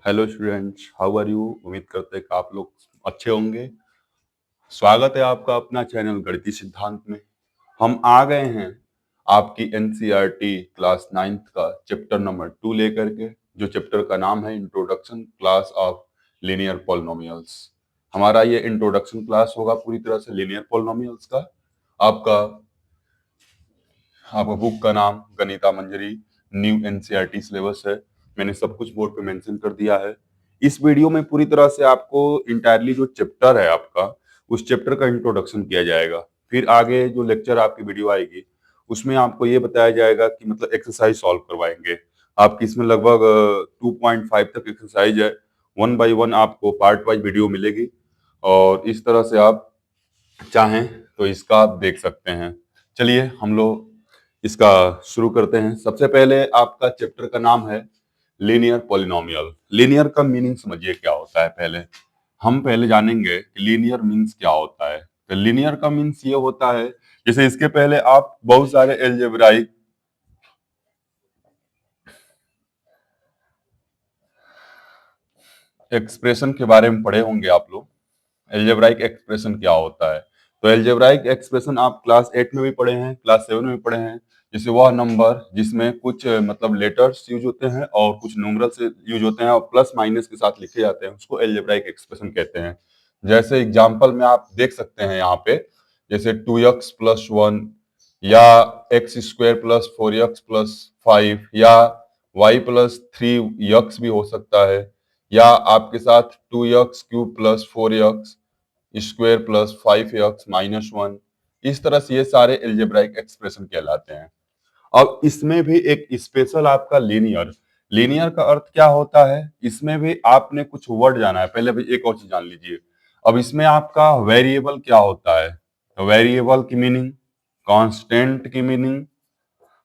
Hello students, how are you. उम्मीद करते हैं कि आप लोग अच्छे होंगे। स्वागत है आपका अपना चैनल गणितीय सिद्धांत में। हम आ गए हैं आपकी एनसीईआरटी क्लास 9th का चैप्टर नंबर 2 लेकर के, जो चैप्टर का नाम है introduction class of linear polynomials. हमारा ये इंट्रोडक्शन क्लास होगा पूरी तरह से लीनियर पॉलिनोमियल्स का। आपका आपका बुक का नाम गणिता मंजरी न्यू एनसीईआरटी सिलेबस है। मैंने सब कुछ बोर्ड पे मेंशन कर दिया है। इस वीडियो में पूरी तरह से आपको इंटायरली जो चैप्टर है आपका, उस चैप्टर का इंट्रोडक्शन किया जाएगा। फिर आगे जो लेक्चर आपकी वीडियो आएगी उसमें आपको ये बताया जाएगा कि मतलब एक्सरसाइज सॉल्व करवाएंगे। आपकी इसमें लगभग 2.5 तक एक्सरसाइज है। 1 बाय 1 आपको पार्ट वाइज वीडियो मिलेगी और इस तरह से आप चाहें तो इसका आप देख सकते हैं। चलिए हम लोग इसका शुरू करते हैं। सबसे पहले आपका चैप्टर का नाम है लीनियर पॉलिनोमियल। लीनियर का मीनिंग समझिए क्या होता है। पहले जानेंगे कि लीनियर मीन्स क्या होता है। तो लीनियर का मीन्स ये होता है, जैसे इसके पहले आप बहुत सारे एल्जेब्राइक एक्सप्रेशन के बारे में पढ़े होंगे आप लोग। एल्जेब्राइक एक्सप्रेशन क्या होता है, तो एल्जेब्राइक एक्सप्रेशन आप क्लास 8 में भी पढ़े हैं, क्लास 7 में भी पढ़े हैं। जैसे वह नंबर जिसमें कुछ मतलब लेटर्स यूज होते हैं और कुछ न्यूमरल्स यूज होते हैं और प्लस माइनस के साथ लिखे जाते हैं, उसको एल्जेब्राइक एक्सप्रेशन कहते हैं। जैसे एग्जांपल में आप देख सकते हैं यहाँ पे, जैसे 2x+1 या x² + 4x+5 या y+3x भी हो सकता है, या आपके साथ 2x³ + 4x² + 5x-1। इस तरह से ये सारे एल्जेब्राइक एक्सप्रेशन कहलाते हैं। अब इसमें भी एक स्पेशल आपका लीनियर। लीनियर का अर्थ क्या होता है, इसमें भी आपने कुछ वर्ड जाना है। पहले भी एक और चीज जान लीजिए। अब इसमें आपका वेरिएबल क्या होता है, तो वेरिएबल की मीनिंग, कांस्टेंट की मीनिंग,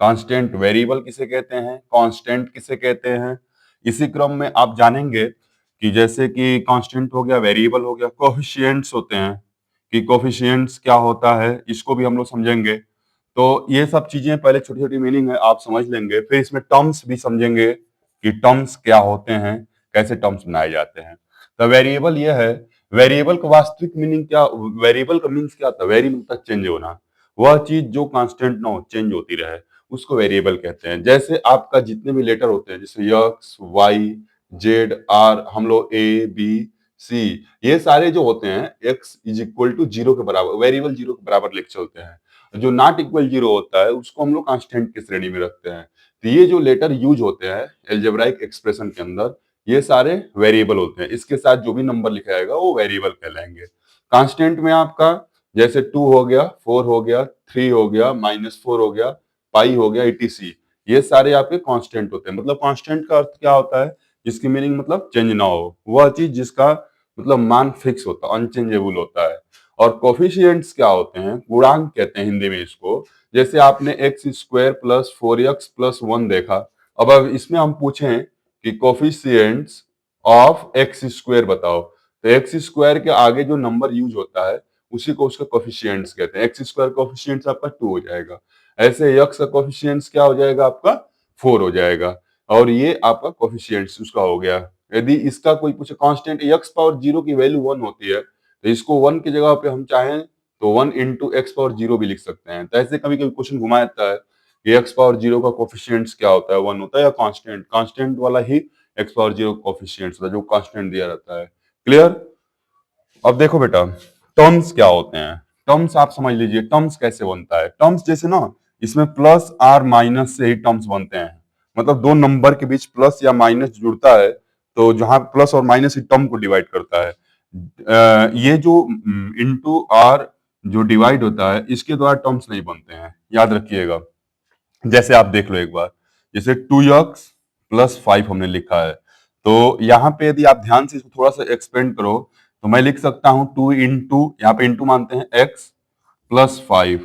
कांस्टेंट वेरिएबल किसे कहते हैं, कांस्टेंट किसे कहते हैं, इसी क्रम में आप जानेंगे कि जैसे कि कांस्टेंट हो गया, वेरिएबल हो गया, कोफिशिएंट्स होते हैं कि कोफिशिएंट्स क्या होता है, इसको भी हम लोग समझेंगे। तो ये सब चीजें पहले छोटी छोटी मीनिंग है, आप समझ लेंगे। फिर इसमें टर्म्स भी समझेंगे कि टर्म्स क्या होते हैं, कैसे टर्म्स बनाए जाते हैं। तो वेरिएबल ये है। वेरिएबल का वास्तविक मीनिंग क्या, वेरिएबल का मीन्स क्या था, वेरी मतलब चेंज होना। वह चीज जो कांस्टेंट ना हो, चेंज होती रहे, उसको वेरिएबल कहते हैं। जैसे आपका जितने भी लेटर होते हैं, जैसे यक्स, वाई, जेड, आर, हम लोग ए, बी, सी, ये सारे जो होते हैं x = 0 के बराबर, वेरिएबल 0 के बराबर लेके चलते हैं। जो नॉट इक्वल 0 होता है उसको हम लोग कांस्टेंट की श्रेणी में रखते हैं। तो ये जो लेटर यूज होते हैं एल्जेब्राइक एक्सप्रेशन के अंदर, ये सारे वेरिएबल होते हैं। इसके साथ जो भी नंबर लिखा जाएगा वो वेरिएबल कहलाएंगे। कांस्टेंट में आपका जैसे 2 हो गया, 4 हो गया, 3 हो गया, -4 हो गया, पाई हो गया, etc, ये सारे आपके कांस्टेंट होते हैं। मतलब कांस्टेंट का अर्थ क्या होता है, जिसकी मीनिंग मतलब चेंज ना हो, वह चीज जिसका मतलब मान फिक्स होता है, अनचेंजेबल होता है। और कोफिशिएंट्स क्या होते हैं, गुणांक कहते हैं हिंदी में इसको। जैसे आपने x² + 4x+1 देखा। अब इसमें हम पूछें कि कोफिशिएंट्स ऑफ x² बताओ, तो x² के आगे जो नंबर यूज होता है उसी को उसका कोफिशिएंट्स कहते हैं। x² कोफिशिएंट्स आपका 2 हो जाएगा। ऐसे x का कोफिशिएंट्स क्या हो जाएगा आपका, 4 हो जाएगा। और ये आपका कोफिशिएंट्स उसका हो गया। यदि इसका कोई पूछे कांस्टेंट x⁻0 की वैल्यू 1 होती है, तो इसको 1 की जगह पे हम चाहें तो 1 × x⁻0 भी लिख सकते हैं। तो ऐसे कभी कभी क्वेश्चन घुमाया जाता है कि x⁻0 का कोफिशिएंट्स क्या होता है, 1 होता है या कांस्टेंट, कांस्टेंट वाला ही x⁻0 कोफिशिएंट्स होता है जो कांस्टेंट दिया रहता है। क्लियर। अब देखो बेटा, टर्म्स क्या होते हैं। टर्म्स आप समझ लीजिए, टर्म्स कैसे बनता है। टर्म्स जैसे ना, इसमें प्लस और माइनस से ही टर्म्स बनते हैं। मतलब दो नंबर के बीच प्लस या माइनस जुड़ता है, तो जहां प्लस और माइनस ही टर्म को डिवाइड करता है। ये जो इनटू आर जो डिवाइड होता है, इसके द्वारा टर्म्स नहीं बनते हैं, याद रखिएगा। जैसे आप देख लो एक बार, जैसे 2x + 5 हमने लिखा है, तो यहाँ पे यदि आप ध्यान से इसको थोड़ा सा एक्सपेंड करो तो मैं लिख सकता हूं 2 × यहाँ पे इंटू मानते हैं x + 5।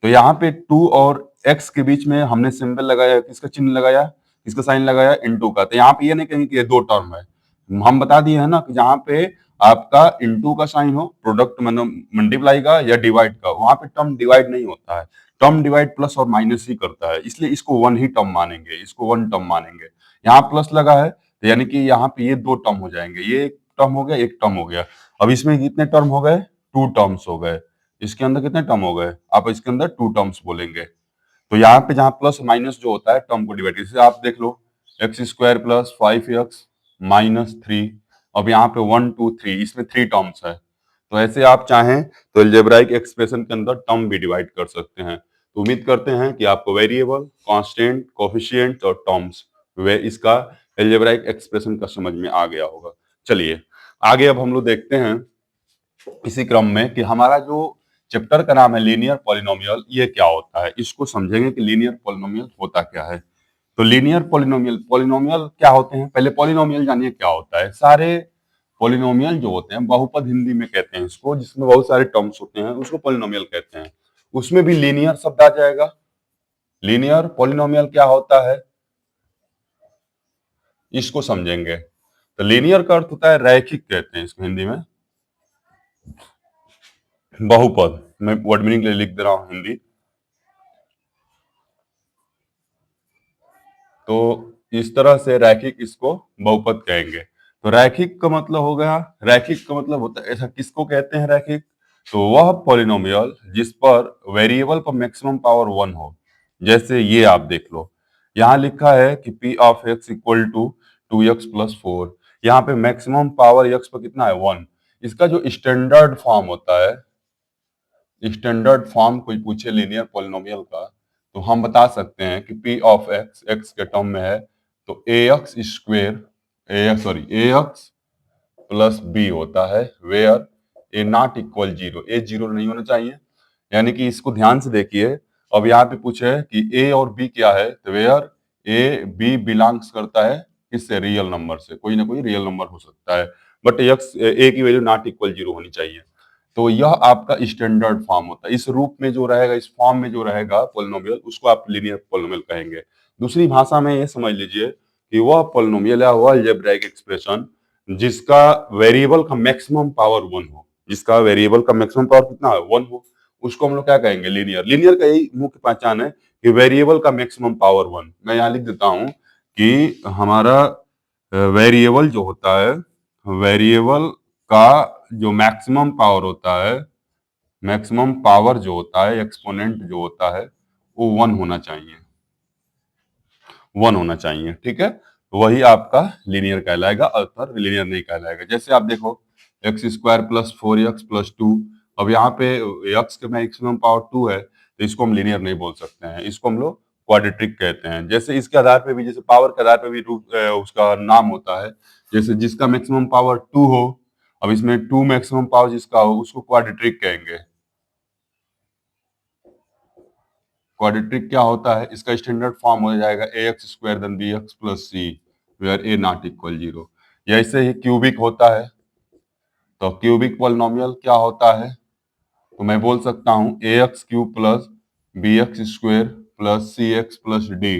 तो यहाँ पे 2 और x के बीच में हमने सिंबल लगाया, किसका चिन्ह लगाया, किसका साइन लगाया, इंटू का। तो यहाँ पे ये नहीं कहेंगे कि ये दो टर्म है। हम बता दिए हैं ना कि जहाँ पे आपका इंटू का साइन हो, प्रोडक्ट मतलब मल्टीप्लाई का या डिवाइड का, वहां पे टर्म डिवाइड नहीं होता है। टर्म डिवाइड प्लस और माइनस ही करता है, इसलिए इसको 1 ही टर्म मानेंगे, इसको 1 टर्म मानेंगे। यहाँ प्लस लगा है तो यानी कि यहाँ पे ये दो टर्म हो जाएंगे, ये एक टर्म हो गया, एक टर्म हो गया। अब इसमें कितने टर्म हो गए? टू टर्म्स हो गए। इसके अंदर कितने टर्म हो गए? आप इसके अंदर टू टर्म्स बोलेंगे। तो यहाँ पे जहाँ प्लस माइनस जो होता है टर्म को डिवाइड, जैसे आप देख लो x square plus 5x minus 3। अब यहाँ पे 1 2 3, इसमें थ्री टर्म्स है। तो ऐसे आप चाहें तो अलजेब्राइक एक्सप्रेशन के अंदर टर्म भी डिवाइड कर सकते हैं। तो उम्मीद करते हैं कि आपको वेरिएबल, कांस्टेंट, कोफिशिएंट और टर्म्स वे इसका अलजेब्राइक एक्सप्रेशन का समझ में आ गया होगा। चलिए आगे अब हम लोग देखते हैं इसी क्रम में कि हमारा जो चैप्टर का नाम है लीनियर पॉलिनोमियल, ये क्या होता है, इसको समझेंगे कि लीनियर पॉलिनोमियल होता क्या है। तो लीनियर पॉलिनोमियल, पॉलिनोमियल क्या होते हैं, पहले पॉलिनोमियल जानिए क्या होता है। सारे पॉलिनोमियल जो होते हैं, बहुपद हिंदी में कहते हैं इसको, जिसमें बहुत सारे टर्म्स होते हैं उसको पॉलिनोमियल कहते हैं। उसमें भी लीनियर शब्द आ जाएगा। लीनियर पॉलिनोमियल क्या होता है इसको समझेंगे। तो लीनियर का अर्थ होता है रैखिक, कहते हैं इसको हिंदी में बहुपद। मैं वर्ड मीनिंग के लिए लिख दे रहा हूं हिंदी। तो इस तरह से रैखिक इसको बहुपद कहेंगे। तो रैखिक का मतलब हो गया, रैखिक का मतलब होता है ऐसा किसको कहते हैं रैखिक? तो वह पॉलिनोमियल जिस पर वेरिएबल पर मैक्सिमम पावर 1 हो। जैसे ये आप देख लो, यहाँ लिखा है कि p of x equal to 2x+4। यहाँ पे मैक्सिमम पावर x पर कितना है? 1। इसका जो स्टैंडर्ड फॉर्म होता है, स्टैंडर्ड फॉर्म कोई पूछे लीनियर पॉलिनोमियल का, तो हम बता सकते हैं कि p ऑफ x, x के टर्म में है तो ax स्क्वेयर, ए एक्स प्लस बी होता है, वेयर ए नॉट इक्वल 0, ए 0 नहीं होना चाहिए। यानी कि इसको ध्यान से देखिए। अब यहाँ पे पूछे कि ए और बी क्या है, तो वेयर ए बी बिलोंग्स करता है किससे? रियल नंबर से, कोई ना कोई रियल नंबर हो सकता है, बट एक्स ए की वैल्यू नॉट इक्वल 0 होनी चाहिए। तो यह आपका स्टैंडर्ड फॉर्म होता है। इस रूप में जो रहेगा, इस फॉर्म में जो रहेगा पॉलिनोमियल, उसको आप लीनियर पॉलिनोमियल कहेंगे। दूसरी भाषा में ये समझ लीजिए कि वह पॉलिनोमियल या वह अलजेब्राइक एक्सप्रेशन जिसका वेरिएबल का मैक्सिमम पावर 1 हो, जिसका वेरिएबल का मैक्सिमम पावर कितना है? 1 हो, उसको हम लोग क्या कहेंगे? लीनियर। लीनियर का यही मुख्य पहचान है कि वेरिएबल का मैक्सिमम पावर 1। मैं यहाँ लिख देता हूं कि हमारा वेरिएबल जो होता है, वेरिएबल का जो मैक्सिमम पावर होता है, मैक्सिमम पावर जो होता है, एक्सपोनेंट जो होता है, वो 1 होना चाहिए, 1 होना चाहिए। ठीक है, वही आपका लीनियर कहलाएगा, अर्थर लीनियर नहीं कहलाएगा। जैसे आप देखो x square plus 4x plus 2। अब यहाँ पे एक्स के मैक्सिमम पावर 2 है, तो इसको हम लीनियर नहीं बोल सकते हैं, इसको हम लोग क्वाड्रेटिक कहते हैं। जैसे इसके आधार पे भी, जैसे पावर के आधार पे भी उसका नाम होता है। जैसे जिसका मैक्सिमम पावर 2 हो, अब इसमें 2 मैक्सिमम पावर जिसका हो, उसको क्वाड्रेटिक कहेंगे। क्वाड्रेटिक क्या होता है? इसका स्टैंडर्ड फॉर्म हो जाएगा a x square then b x plus c, where a not equal 0। या ऐसे ही क्यूबिक होता है। तो क्यूबिक पॉलिनोमियल क्या होता है? तो मैं बोल सकता हूं a x cube plus b x square plus c x plus d,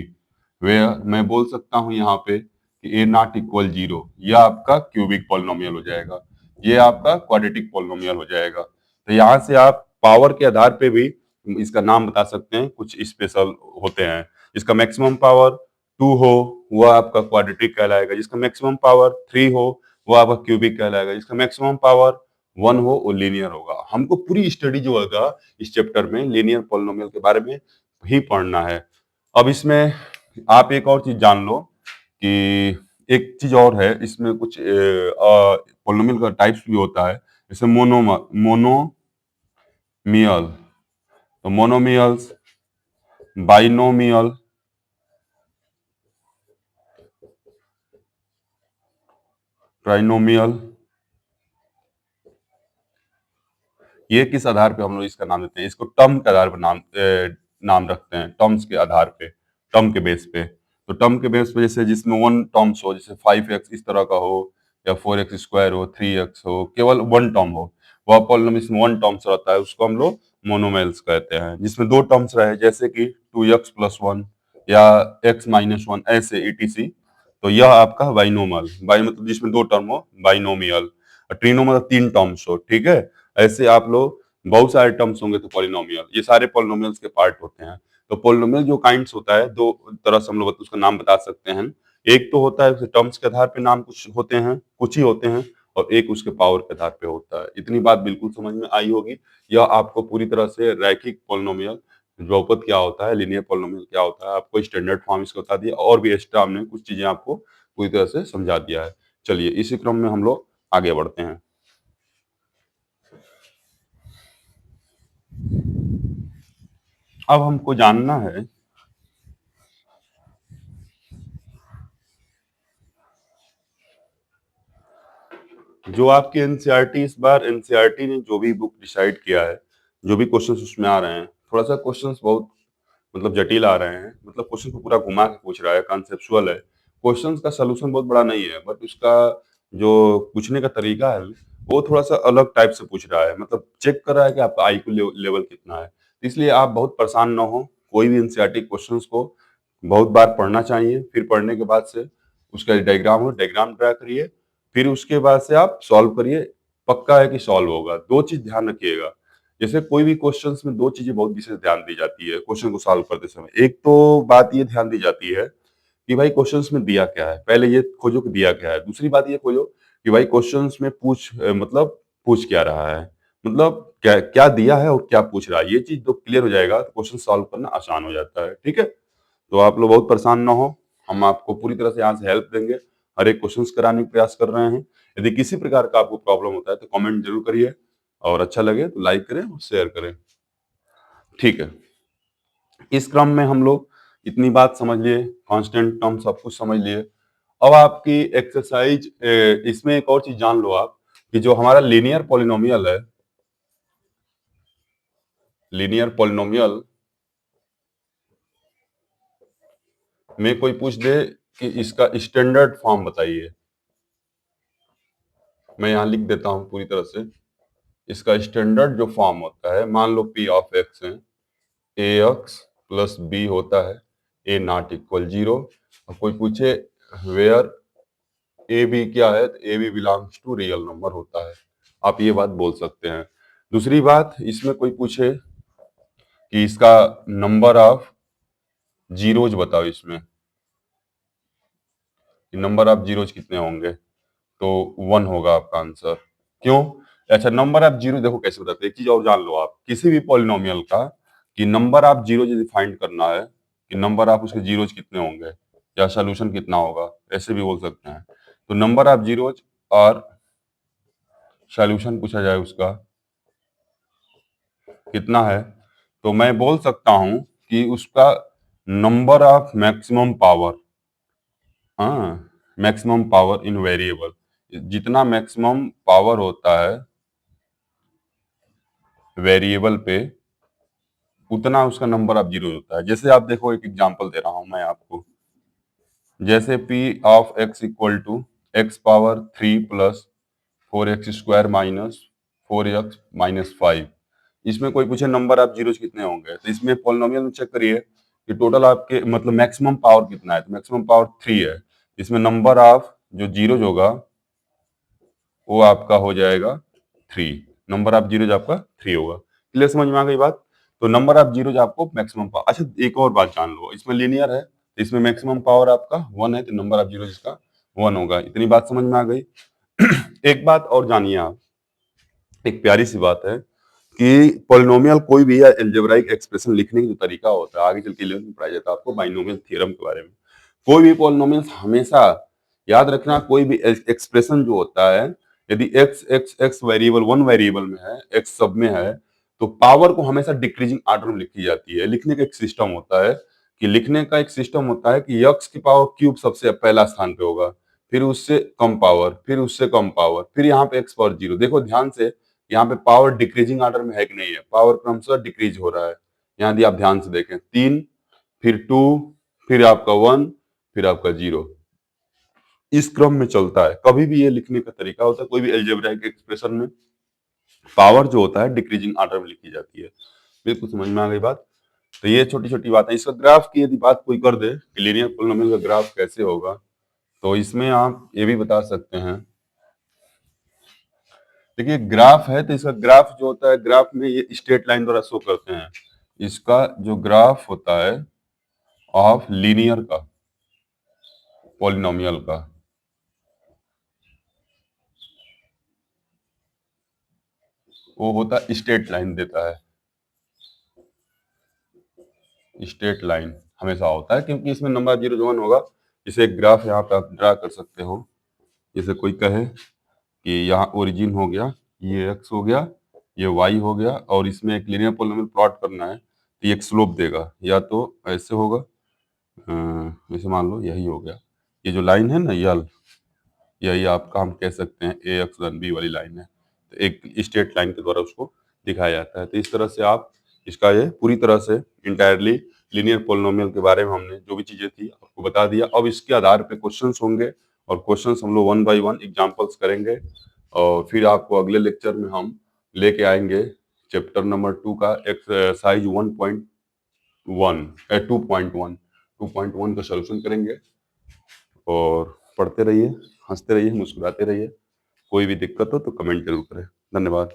where मैं बोल सकता हूं यहाँ पे कि ए नॉट इक्वल 0। यह आपका क्यूबिक पॉलिनोमियल हो जाएगा, ये आपका क्वाड्रेटिक पॉलिनोमियल हो जाएगा। तो यहाँ से आप पावर के आधार पे भी इसका नाम बता सकते हैं, कुछ स्पेशल होते हैं। जिसका मैक्सिमम पावर 2 हो वह आपका क्वाड्रेटिक कहलाएगा, जिसका मैक्सिमम पावर 3 हो वह आपका क्यूबिक कहलाएगा, जिसका मैक्सिमम पावर 1 हो वो लीनियर होगा। हमको पूरी स्टडी जो होगा इस चैप्टर में लीनियर पॉलिनोमियल के बारे में ही पढ़ना है। अब इसमें आप एक और चीज जान लो कि एक चीज और है इसमें, कुछ पॉलिनोमियल का टाइप्स भी होता है। जैसे मोनोमियल, तो मोनोमियल्स, बाइनोमियल, ट्राइनोमियल, ये किस आधार पे हम लोग इसका नाम देते हैं? इसको टर्म के आधार पर नाम रखते हैं, टर्म्स के आधार पे, टर्म के बेस पे। तो टर्म के बेस पे जैसे जिसमें 1 टर्म्स हो, जैसे 5x इस तरह का हो, या 4x स्क्वायर हो, 3x हो, केवल 1 टर्म हो, वह पॉलिनोमियल इसमें 1 टर्म्स रहता है, उसको हम लोग मोनोमियल्स कहते हैं। जिसमें 2 टर्म्स रहे, जैसे कि 2x प्लस 1 या x माइनस 1, ऐसे etc, तो यह आपका बाइनोमियल, बाइ मतलब जिसमें 2 टर्म हो, बाइनोमियल। ट्रिनो मतलब 3 टर्म्स हो। ठीक है, ऐसे आप लोग बहुत सारे टर्म्स होंगे तो पॉलिनोमियल, ये सारे पॉलिनोमियल्स के पार्ट होते हैं। तो पॉलिनोमियल जो काइंड्स होता है, दो तरह से हम लोग उसका नाम बता सकते हैं। एक तो होता है टर्म्स के आधार पे नाम कुछ होते हैं, कुछ ही होते हैं, और एक उसके पावर के आधार पे होता है। इतनी बात बिल्कुल समझ में आई होगी। यह आपको पूरी तरह से रैखिक पॉलिनोमियल, बहुपद क्या होता है, लीनियर पॉलिनोमियल क्या होता है, आपको स्टैंडर्ड फॉर्म इसका बता दिया, और भी एक्स्ट्रा हमने कुछ चीजें आपको पूरी तरह से समझा दिया है। चलिए इसी क्रम में हम लोग आगे बढ़ते हैं। अब हमको जानना है जो आपके एनसीईआरटी, इस बार एनसीईआरटी ने जो भी बुक डिसाइड किया है, जो भी क्वेश्चंस उसमें आ रहे हैं, थोड़ा सा क्वेश्चंस बहुत मतलब जटिल आ रहे हैं, मतलब क्वेश्चन को पूरा घुमा के पूछ रहा है, कॉन्सेप्चुअल है। क्वेश्चंस का सलूशन बहुत बड़ा नहीं है, बट उसका जो पूछने का तरीका है वो थोड़ा सा अलग टाइप से पूछ रहा है, मतलब चेक कर रहा है कि आपका आईक्यू लेवल कितना है। इसलिए आप बहुत परेशान ना हो, कोई भी एनसीईआरटी क्वेश्चंस को बहुत बार पढ़ना चाहिए, फिर पढ़ने के बाद से उसका डायग्राम हो, डायग्राम ड्रा करिए, फिर उसके बाद से आप सॉल्व करिए। पक्का है कि सॉल्व होगा। दो चीज ध्यान रखिएगा, जैसे कोई भी क्वेश्चंस में दो चीजें बहुत विशेष ध्यान दी जाती है क्वेश्चन को सॉल्व करते समय। एक तो बात ये ध्यान दी जाती है कि भाई क्वेश्चंस में दिया क्या है, पहले ये खोजो कि दिया क्या है। दूसरी बात ये खोजो कि भाई क्वेश्चंस में मतलब पूछ क्या रहा है, मतलब क्या क्या दिया है और क्या पूछ रहा है। ये चीज तो क्लियर हो जाएगा तो क्वेश्चन सॉल्व करना आसान हो जाता है। ठीक है, तो आप लोग बहुत परेशान ना हो, हम आपको पूरी तरह से यहाँ से हेल्प देंगे, हर एक क्वेश्चंस कराने का प्रयास कर रहे हैं। यदि किसी प्रकार का आपको प्रॉब्लम होता है तो कमेंट जरूर करिए, और अच्छा लगे तो लाइक करें और शेयर करें। ठीक है, इस क्रम में हम लोग इतनी बात समझ लिए, कांस्टेंट टर्म सब कुछ समझ लिए। अब आपकी एक्सरसाइज, इसमें एक और चीज जान लो आप कि जो हमारा लीनियर पॉलिनोमियल है, लीनियर पॉलिनोमियल में कोई पूछ दे कि इसका स्टैंडर्ड फॉर्म बताइए, मैं यहाँ लिख देता हूँ पूरी तरह से। इसका स्टैंडर्ड जो फॉर्म होता है, मान लो पी ऑफ एक्स है, ए एक्स प्लस बी होता है, ए नॉट इक्वल जीरो। और कोई पूछे वेयर ए बी क्या है, तो A B belongs to real number होता है। आप ये बात बोल सकते हैं। दूसरी बात, इसमें कोई पूछे कि इसका नंबर ऑफ जीरोज बताओ, इसमें नंबर ऑफ जीरोज कितने होंगे, तो 1 होगा आपका आंसर। क्यों? अच्छा, नंबर ऑफ जीरो देखो कैसे बताते हैं। एक चीज और जान लो आप, किसी भी पॉलिनोमियल का कि नंबर ऑफ जीरो यदि फाइंड करना है कि नंबर ऑफ उसके जीरोज कितने होंगे या सोल्यूशन कितना होगा, ऐसे भी बोल सकते हैं। तो नंबर ऑफ जीरोज और सोल्यूशन पूछा जाए उसका कितना है, तो मैं बोल सकता हूं कि उसका नंबर ऑफ मैक्सिमम पावर, हाँ, मैक्सिमम पावर इन वेरिएबल, जितना मैक्सिमम पावर होता है वेरिएबल पे उतना उसका नंबर ऑफ जीरो होता है। जैसे आप देखो, एक एग्जांपल दे रहा हूं मैं आपको, जैसे p of x equal to x power 3 plus 4x square minus 4x minus 5। इसमें कोई पूछे नंबर ऑफ जीरोज कितने होंगे, तो इसमें पॉलिनोमियल में चेक करिए कि टोटल आपके मतलब मैक्सिमम पावर कितना है, तो मैक्सिमम पावर 3 है। इसमें नंबर ऑफ जो जीरोज होगा वो आपका हो जाएगा 3, नंबर ऑफ जीरोज आपका 3 होगा। क्लियर, समझ में आ गई बात? तो नंबर ऑफ जीरोज आपको मैक्सिमम पावर। अच्छा, एक और बात जान लो, इसमें लीनियर है तो इसमें मैक्सिमम पावर आपका 1 है, तो नंबर ऑफ जीरोज इसका 1 होगा। इतनी बात समझ में आ गई। एक बात और जानिए आप, एक प्यारी सी बात है कि पॉलिनोमियल कोई भी या अलजेब्राइक एक्सप्रेशन लिखने का जो तरीका होता है, आगे चल के 11th में पढ़ाया जाता है आपको बाइनोमियल थ्योरम के बारे में। कोई भी पॉलिनोमियल हमेशा याद रखना, कोई भी एक्सप्रेशन जो होता है, यदि x x x variable one variable में है, एक्स सब में है, तो पावर को हमेशा डिक्रीजिंग ऑर्डर में लिखी जाती है। लिखने का एक सिस्टम होता है कि लिखने का एक सिस्टम होता है कि एक्स की पावर क्यूब सबसे पहला स्थान पे होगा, फिर उससे कम पावर, फिर उससे कम पावर, फिर यहाँ पे एक्स पावर जीरो। देखो ध्यान से, यहाँ पे पावर डिक्रीजिंग ऑर्डर में है कि नहीं है, पावर क्रमशः डिक्रीज हो रहा है। यहाँ यदि आप ध्यान से देखें, 3, फिर 2, फिर आपका 1, फिर आपका 0, इस क्रम में चलता है। कभी भी ये लिखने का तरीका होता है, कोई भी अलजेब्राइक एक्सप्रेशन में पावर जो होता है डिक्रीजिंग ऑर्डर में लिखी जाती है। बिल्कुल समझ में आ गई बात? तो ये छोटी छोटी बात है। इसका ग्राफ की यदि बात कोई कर दे कि लीनियर पॉलिनोमियल का ग्राफ कैसे होगा, तो इसमें आप ये भी बता सकते हैं। देखिए, ग्राफ है तो इसका ग्राफ जो होता है, ग्राफ में ये स्ट्रेट लाइन द्वारा शो करते हैं। इसका जो ग्राफ होता है ऑफ लीनियर का, पॉलिनोमियल का। वो होता है स्ट्रेट लाइन देता है, स्ट्रेट लाइन हमेशा होता है, क्योंकि इसमें नंबर 0 1 होगा। इसे एक ग्राफ यहाँ पे आप ड्रा कर सकते हो। जैसे कोई कहे कि यहाँ ओरिजिन हो गया, ये एक्स हो गया, ये वाई हो गया, और इसमें एक लीनियर पॉलिनोमियल प्लॉट करना है, तो ये एक स्लोप देगा। या तो ऐसे होगा, जैसे मान लो यही हो गया, ये जो लाइन है ना यल, यही आपका हम कह सकते हैं ए एक्स बी वाली लाइन है। तो एक स्ट्रेट लाइन के द्वारा उसको दिखाया जाता है। तो इस तरह से आप इसका ये पूरी तरह से इंटायरली लीनियर पोलिनोमियल के बारे में हमने जो भी चीजें थी आपको बता दिया। अब इसके आधार पे क्वेश्चंस होंगे, और क्वेश्चंस हम लोग 1 बाय 1 एग्जांपल्स करेंगे, और फिर आपको अगले लेक्चर में हम लेके आएंगे चैप्टर नंबर 2 का एक्सरसाइज 2.1 का सोल्यूशन करेंगे। और पढ़ते रहिए, हंसते रहिए, मुस्कुराते रहिए। कोई भी दिक्कत हो तो कमेंट जरूर करें। धन्यवाद।